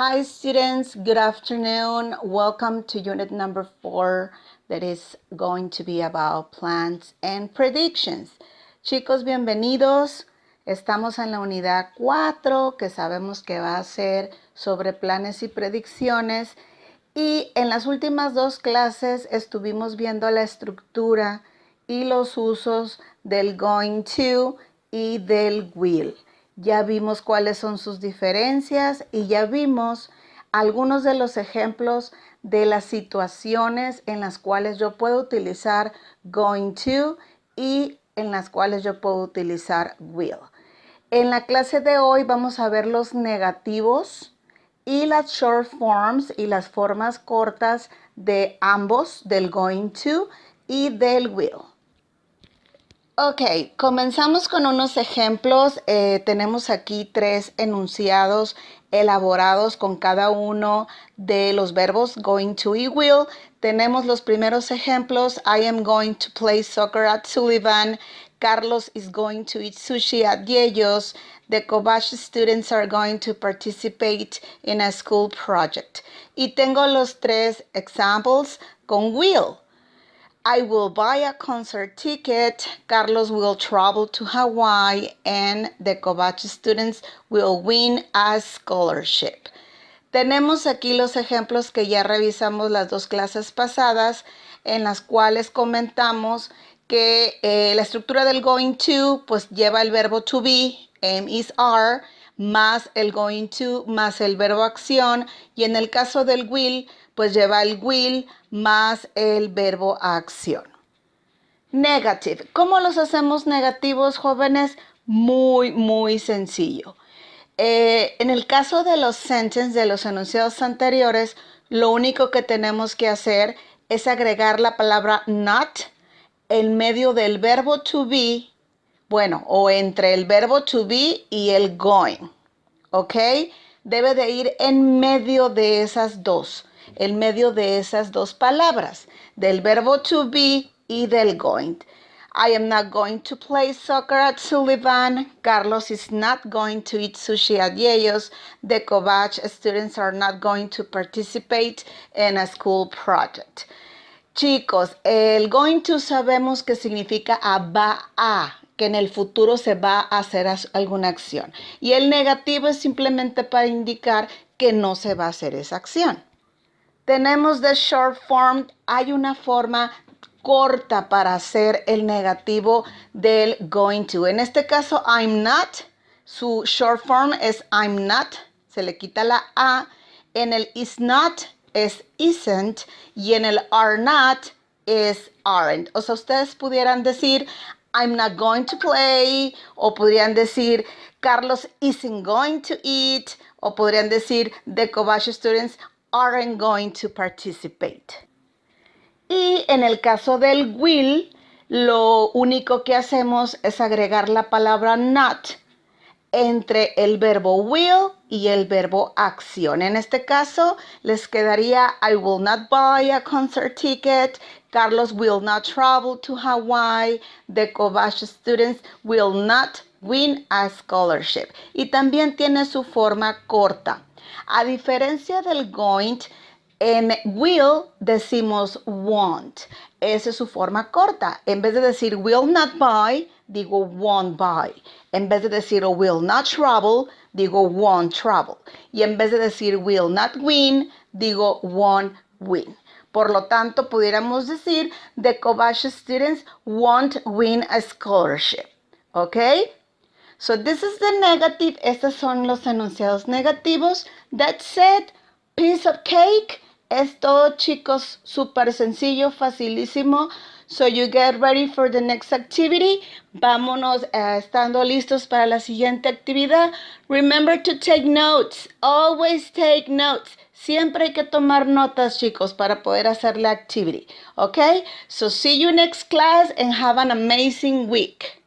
Hi students, good afternoon. Welcome to unit number 4 that is going to be about plans and predictions. Chicos, bienvenidos. Estamos en la unidad 4 que sabemos que va a ser sobre planes y predicciones. Y en las últimas 2 clases estuvimos viendo la estructura y los usos del going to y del will. Ya vimos cuáles son sus diferencias y ya vimos algunos de los ejemplos de las situaciones en las cuales yo puedo utilizar going to y en las cuales yo puedo utilizar will. En la clase de hoy vamos a ver los negativos y las short forms y las formas cortas de ambos, del going to y del will. Ok, comenzamos con unos ejemplos. Tenemos aquí 3 enunciados elaborados con cada uno de los verbos going to y will. Tenemos los primeros ejemplos. I am going to play soccer at Sullivan. Carlos is going to eat sushi at Yellos. The Kobashi students are going to participate in a school project. Y tengo los 3 examples con will. I will buy a concert ticket. Carlos will travel to Hawaii and the Kobachi students will win a scholarship. Tenemos aquí los ejemplos que ya revisamos las 2 clases pasadas en las cuales comentamos que la estructura del going to pues lleva el verbo to be, is, are, más el going to, más el verbo acción, y en el caso del will, pues lleva el will más el verbo acción. Negative. ¿Cómo los hacemos negativos, jóvenes? Muy sencillo. En el caso de los sentences, de los enunciados anteriores, lo único que tenemos que hacer es agregar la palabra not en medio del verbo to be, bueno, o entre el verbo to be y el going, ¿ok? Debe de ir en medio de esas dos, en medio de esas 2 palabras, del verbo to be y del going. I am not going to play soccer at Sullivan. Carlos is not going to eat sushi at Yellos. The Kovach students are not going to participate in a school project. Chicos, el going to sabemos que significa va a, que en el futuro se va a hacer alguna acción. Y el negativo es simplemente para indicar que no se va a hacer esa acción. Tenemos the short form. Hay una forma corta para hacer el negativo del going to. En este caso, I'm not. Su short form es I'm not. Se le quita la A. En el is not es isn't. Y en el are not es aren't. O sea, ustedes pudieran decir I'm not going to play. O podrían decir Carlos isn't going to eat. O podrían decir the Kobashi students aren't going to participate. Y en el caso del will, lo único que hacemos es agregar la palabra not entre el verbo will y el verbo acción. En este caso, les quedaría I will not buy a concert ticket. Carlos will not travel to Hawaii. The Kobashi students will not win a scholarship. Y también tiene su forma corta. A diferencia del going, en will decimos won't. Esa es su forma corta. En vez de decir will not buy, digo won't buy. En vez de decir will not travel, digo won't travel. Y en vez de decir will not win, digo won't win. Por lo tanto, pudiéramos decir the Kobashi students won't win a scholarship. ¿Ok? So this is the negative. Estos son los enunciados negativos. That's it. Piece of cake. Es todo, chicos, súper sencillo, facilísimo. So you get ready for the next activity. Vámonos estando listos para la siguiente actividad. Remember to take notes. Always take notes. Siempre hay que tomar notas, chicos, para poder hacer la activity. Okay? So see you next class and have an amazing week.